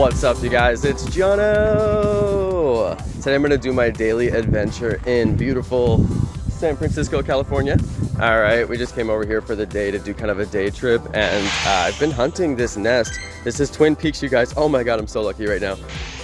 What's up, you guys? It's Jonno. Today I'm gonna do my daily adventure in beautiful San Francisco, California. All right, we just came over here for the day to do kind of a day trip, and I've been hunting this nest. This is Twin Peaks, you guys. Oh my God, I'm so lucky right now.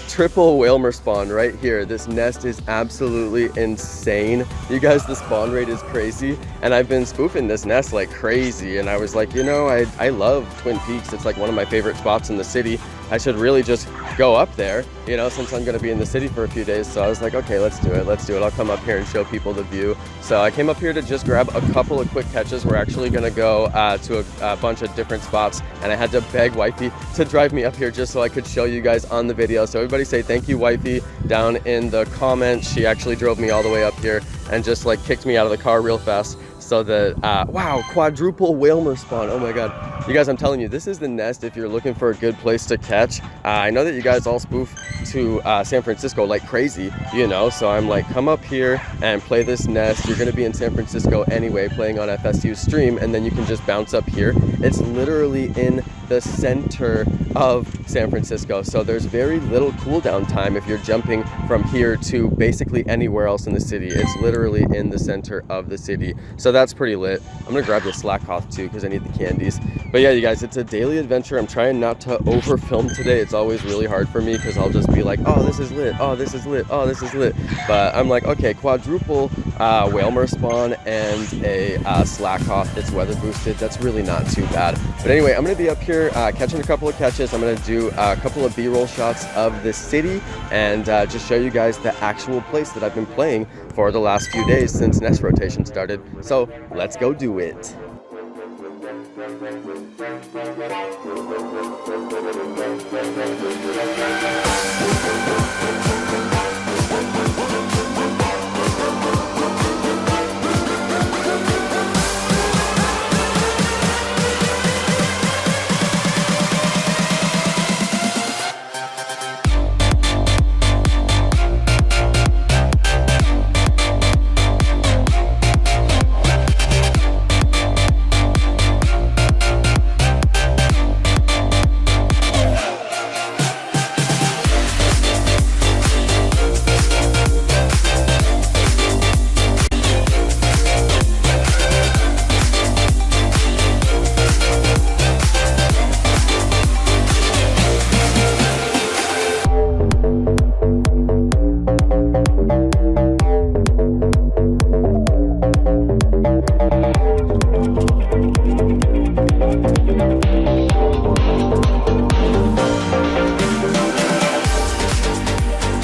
Triple Wailmer spawn right here. This nest is absolutely insane. You guys, the spawn rate is crazy, and I've been spoofing this nest like crazy, and I was like, you know, I love Twin Peaks. It's like one of my favorite spots in the city. I should really just go up there, you know, since I'm gonna be in the city for a few days. So I was like, okay, let's do it. I'll come up here and show people the view. So I came up here to just grab a couple of quick catches. We're actually gonna go to a bunch of different spots, and I had to beg wifey to drive me up here just so I could show you guys on the video. So everybody say thank you, wifey, down in the comments. She actually drove me all the way up here and just like kicked me out of the car real fast. So the, wow, quadruple Wailmer spawn. Oh my God. You guys, I'm telling you, this is the nest if you're looking for a good place to catch. I know that you guys all spoof to San Francisco like crazy, you know, so I'm like, come up here and play this nest. You're gonna be in San Francisco anyway, playing on FSU's stream, and then you can just bounce up here. It's literally in the center of San Francisco, so there's very little cooldown time if you're jumping from here to basically anywhere else in the city. It's literally in the center of the city, so that's pretty lit. I'm gonna grab the slack cloth too because I need the candies. But yeah, you guys, it's a daily adventure. I'm trying not to over film today. It's always really hard for me because I'll just be like, oh, this is lit, oh, this is lit, oh, this is lit. But I'm like, okay, quadruple Wailmer spawn and a slack cloth. It's weather boosted. That's really not too bad. But anyway, I'm gonna be up here catching a couple of catches. I'm gonna do a couple of B-roll shots of the city and just show you guys the actual place that I've been playing for the last few days since nest rotation started. So let's go do it.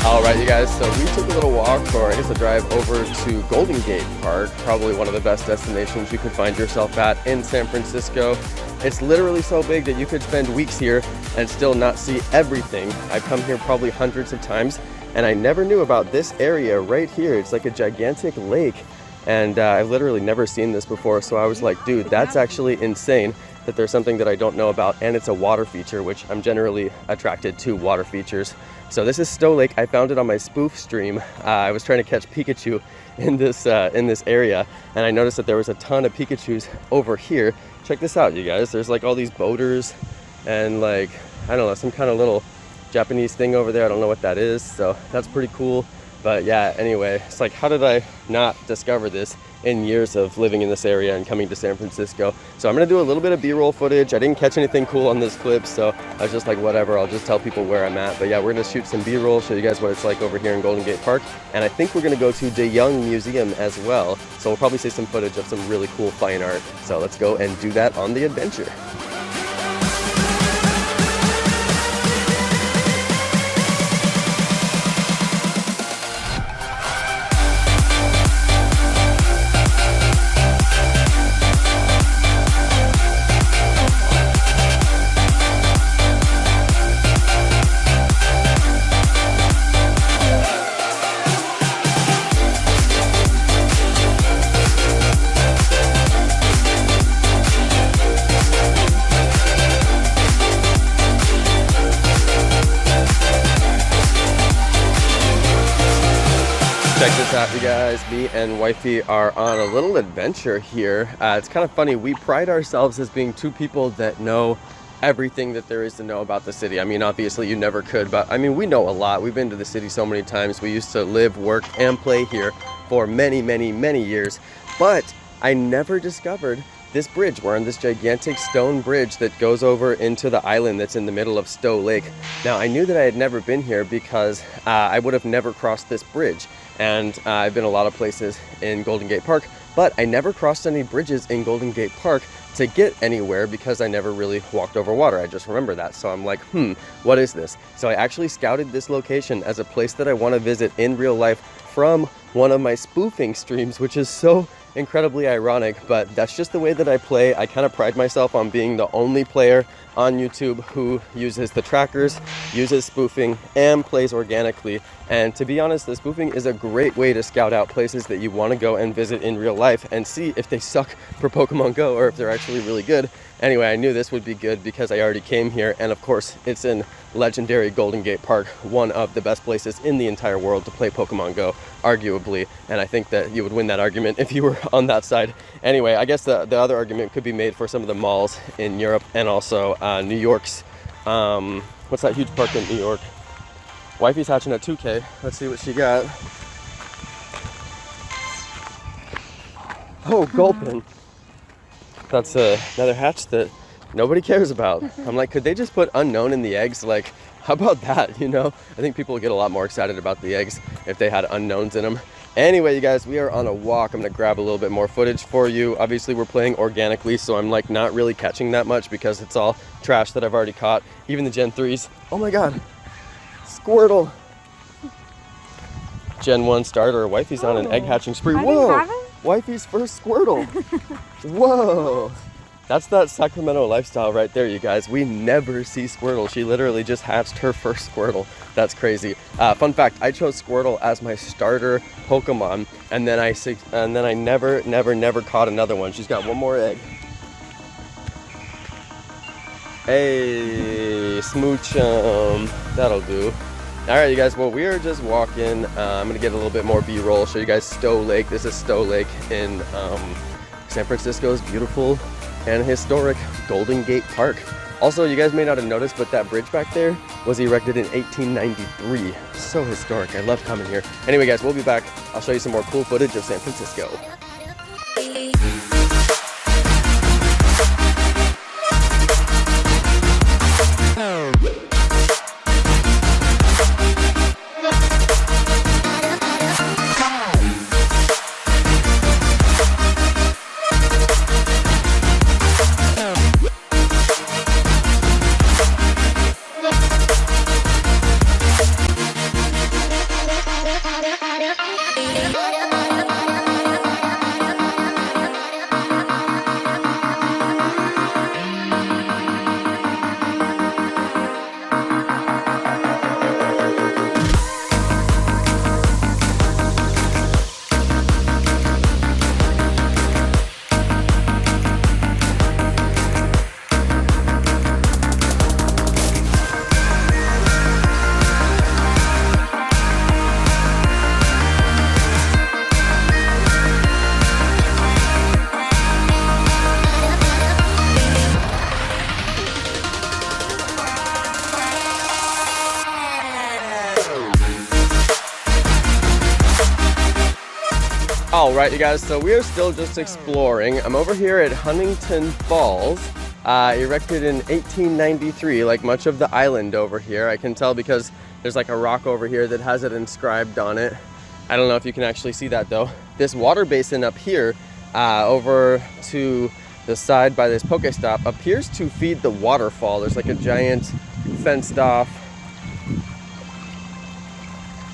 Alright, you guys, so we took a little walk, or I guess a drive over to Golden Gate Park, probably one of the best destinations you could find yourself at in San Francisco. It's literally so big that you could spend weeks here and still not see everything. I've come here probably hundreds of times, and I never knew about this area right here. It's like a gigantic lake, and I've literally never seen this before, so I was like, dude, that's actually insane that there's something that I don't know about, and it's a water feature, which I'm generally attracted to water features. So this is Stowe Lake. I found it on my spoof stream. I was trying to catch Pikachu in this area, and I noticed that there was a ton of Pikachus over here. Check this out, you guys. There's like all these boaters and like, I don't know, some kind of little Japanese thing over there. I don't know what that is, so that's pretty cool. But yeah, anyway, it's like, how did I not discover this in years of living in this area and coming to San Francisco? So I'm gonna do a little bit of B-roll footage. I didn't catch anything cool on this clip, so I was just like, whatever, I'll just tell people where I'm at. But yeah, we're gonna shoot some B-roll, show you guys what it's like over here in Golden Gate Park. And I think we're gonna go to De Young Museum as well. So we'll probably see some footage of some really cool fine art. So let's go and do that on the adventure. Check this out, you guys. Me and wifey are on a little adventure here. It's kind of funny. We pride ourselves as being two people that know everything that there is to know about the city. I mean, obviously you never could, but I mean, we know a lot. We've been to the city so many times. We used to live, work, and play here for many, many, many years, but I never discovered this bridge. We're on this gigantic stone bridge that goes over into the island that's in the middle of Stowe Lake. Now, I knew that I had never been here because I would have never crossed this bridge. And I've been a lot of places in Golden Gate Park, but I never crossed any bridges in Golden Gate Park to get anywhere because I never really walked over water. I just remember that. So I'm like, what is this? So I actually scouted this location as a place that I want to visit in real life from one of my spoofing streams, which is so incredibly ironic, but that's just the way that I play. I kind of pride myself on being the only player on YouTube who uses the trackers, uses spoofing, and plays organically. And to be honest, the spoofing is a great way to scout out places that you want to go and visit in real life and see if they suck for Pokemon Go or if they're actually really good. Anyway, I knew this would be good because I already came here, and of course it's in legendary Golden Gate Park, one of the best places in the entire world to play Pokemon Go, arguably, and I think that you would win that argument if you were on that side. Anyway, I guess the other argument could be made for some of the malls in Europe and also New York's, what's that huge park in New York? Wifey's hatching at 2K. Let's see what she got. Oh, gulpin'. That's another hatch that nobody cares about. I'm like, could they just put unknown in the eggs? Like, how about that, you know? I think people would get a lot more excited about the eggs if they had unknowns in them. Anyway, you guys, we are on a walk. I'm gonna grab a little bit more footage for you. Obviously, we're playing organically, so I'm like not really catching that much because it's all trash that I've already caught. Even the Gen 3s. Oh my God, Squirtle. Gen 1 starter. Wifey's on an egg hatching spree. Whoa, Wifey's first Squirtle. Whoa. That's that Sacramento lifestyle right there, you guys. We never see Squirtle. She literally just hatched her first Squirtle. That's crazy. Fun fact, I chose Squirtle as my starter Pokemon, and then I never caught another one. She's got one more egg. Hey, smooch 'em. That'll do. All right, you guys, well, we are just walking. I'm gonna get a little bit more B-roll, show you guys Stowe Lake. This is Stowe Lake in San Francisco's beautiful and historic Golden Gate Park. Also, you guys may not have noticed, but that bridge back there was erected in 1893. So historic. I love coming here. Anyway, guys, we'll be back. I'll show you some more cool footage of San Francisco. All right, you guys, so we are still just exploring. I'm over here at Huntington Falls, erected in 1893, like much of the island over here. I can tell because there's like a rock over here that has it inscribed on it. I don't know if you can actually see that though. This water basin up here, over to the side by this Pokestop, appears to feed the waterfall. There's like a giant fenced off,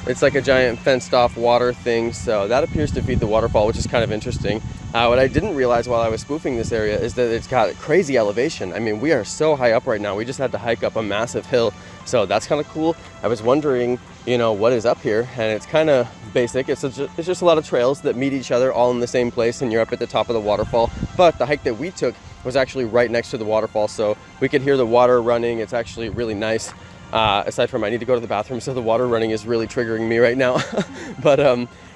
it's like a giant fenced off water thing, so that appears to feed the waterfall, which is kind of interesting. What I didn't realize while I was spoofing this area is that it's got crazy elevation. I mean, we are so high up right now. We just had to hike up a massive hill, so that's kind of cool. I was wondering, you know, what is up here, and it's kind of basic. It's just a lot of trails that meet each other all in the same place, and you're up at the top of the waterfall. But the hike that we took was actually right next to the waterfall, so we could hear the water running. It's actually really nice. Aside from I need to go to the bathroom, so the water running is really triggering me right now. But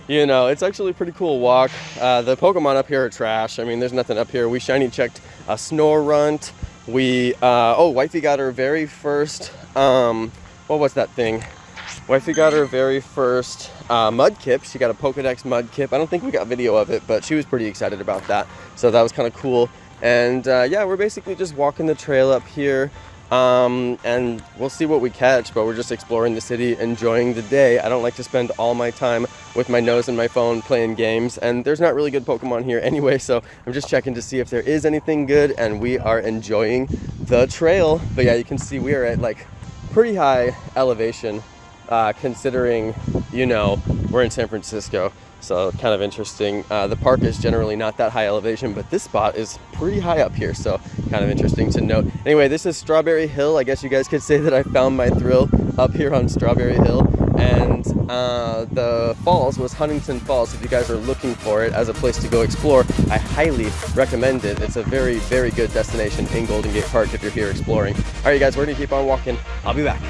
you know, it's actually a pretty cool walk. The Pokemon up here are trash. I mean, there's nothing up here. We shiny checked a Snorunt, we, oh, wifey got her very first, what was that thing? Wifey got her very first mud kip. She got a Pokedex mud kip. I don't think we got video of it, but she was pretty excited about that. So that was kind of cool. And yeah, we're basically just walking the trail up here. And we'll see what we catch, but we're just exploring the city, enjoying the day. I don't like to spend all my time with my nose in my phone playing games, and there's not really good Pokemon here anyway, so I'm just checking to see if there is anything good, and we are enjoying the trail. But yeah, you can see we are at like pretty high elevation, considering, you know, we're in San Francisco. So kind of interesting. The park is generally not that high elevation, but this spot is pretty high up here, so kind of interesting to note. Anyway, this is Strawberry Hill. I guess you guys could say that I found my thrill up here on Strawberry Hill. And the falls was Huntington Falls. If you guys are looking for it as a place to go explore, I highly recommend it. It's a very, very good destination in Golden Gate Park if you're here exploring. All right, you guys, we're gonna keep on walking. I'll be back.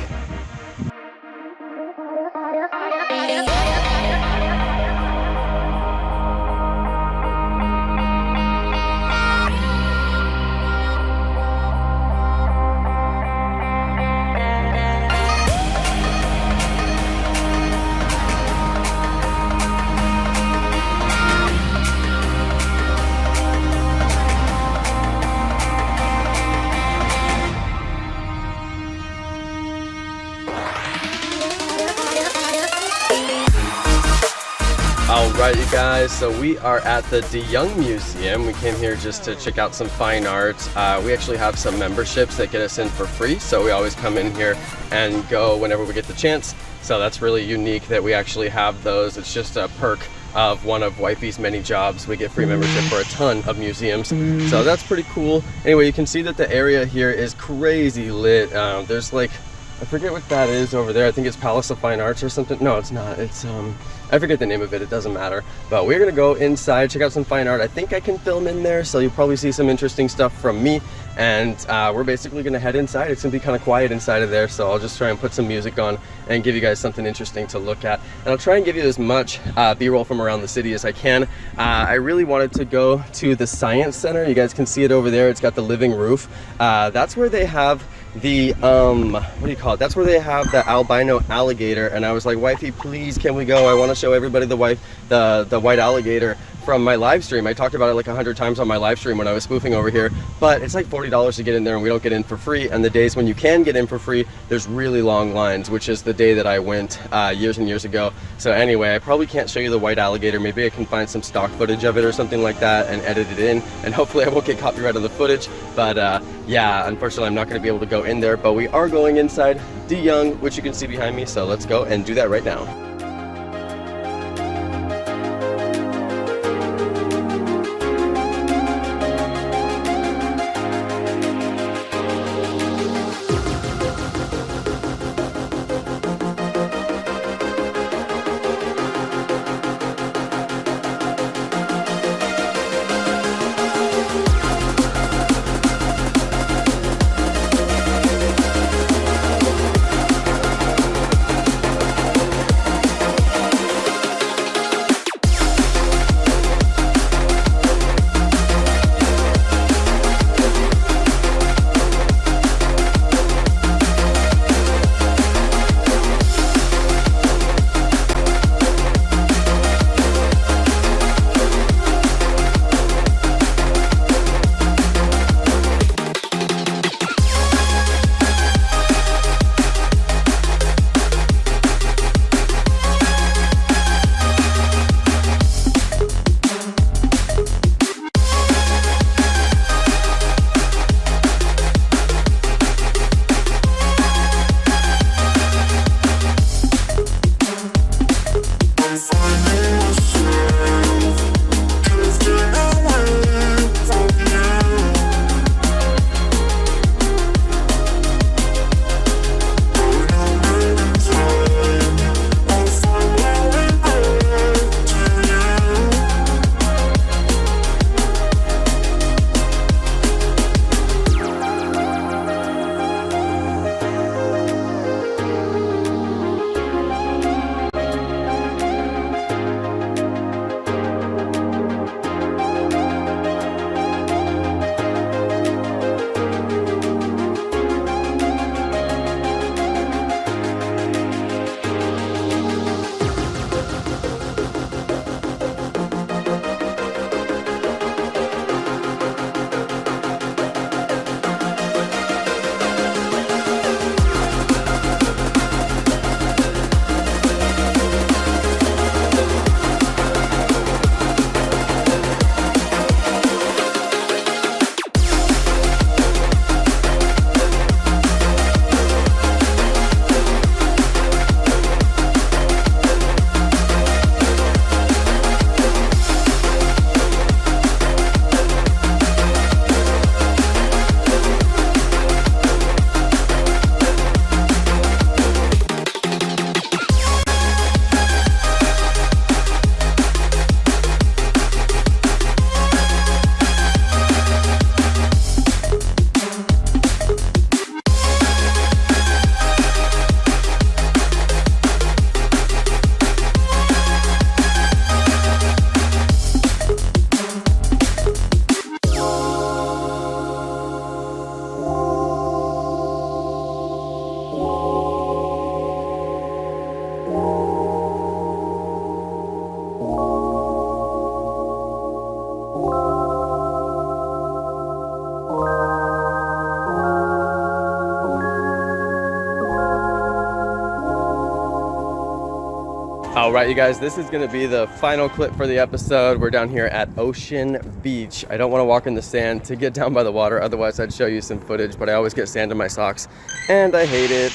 Alright, you guys, so we are at the DeYoung Museum. We came here just to check out some fine art. We actually have some memberships that get us in for free, so we always come in here and go whenever we get the chance. So that's really unique that we actually have those. It's just a perk of one of Wifey's many jobs. We get free membership for a ton of museums, so that's pretty cool. Anyway, you can see that the area here is crazy lit. There's like, I forget what that is over there. I think it's Palace of Fine Arts or something. No, it's not. It's I forget the name of it. It doesn't matter. But we're gonna go inside, check out some fine art. I think I can film in there, so you'll probably see some interesting stuff from me. And we're basically gonna head inside. It's gonna be kind of quiet inside of there, so I'll just try and put some music on and give you guys something interesting to look at. And I'll try and give you as much B-roll from around the city as I can. I really wanted to go to the Science Center. You guys can see it over there. It's got the living roof. That's where they have the what do you call it? That's where they have the albino alligator. And I was like, wifey, please, can we go? I want to show everybody the white alligator from my live stream. I talked about it like 100 times on my live stream when I was spoofing over here, but it's like $40 to get in there, and we don't get in for free. And the days when you can get in for free, there's really long lines, which is the day that I went years and years ago. So anyway, I probably can't show you the white alligator. Maybe I can find some stock footage of it or something like that and edit it in, and hopefully I won't get copyright on the footage. But yeah, unfortunately I'm not going to be able to go in there, but we are going inside DeYoung, which you can see behind me. So let's go and do that right now. All right, you guys, this is going to be the final clip for the episode. We're down here at Ocean Beach. I don't want to walk in the sand to get down by the water, otherwise I'd show you some footage, but I always get sand in my socks, and I hate it.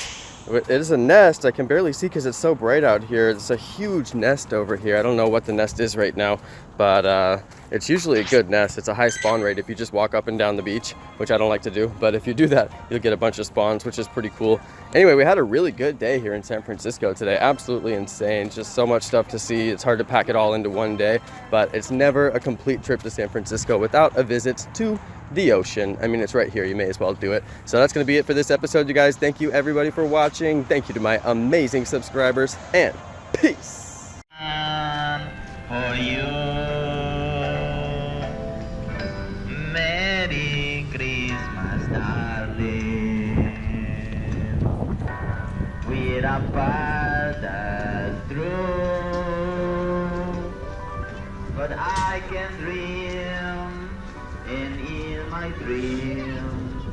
It is a nest. I can barely see because it's so bright out here. It's a huge nest over here. I don't know what the nest is right now, but it's usually a good nest. It's a high spawn rate if you just walk up and down the beach, which I don't like to do, but if you do that, you'll get a bunch of spawns, which is pretty cool. Anyway, we had a really good day here in San Francisco today. Absolutely insane. Just so much stuff to see. It's hard to pack it all into one day, but it's never a complete trip to San Francisco without a visit to the ocean. I mean, it's right here. You may as well do it. So that's going to be it for this episode, you guys. Thank you, everybody, for watching. Thank you to my amazing subscribers, and peace. For you, Merry Christmas, darling. We're apart as true, but I can dream, and in my dreams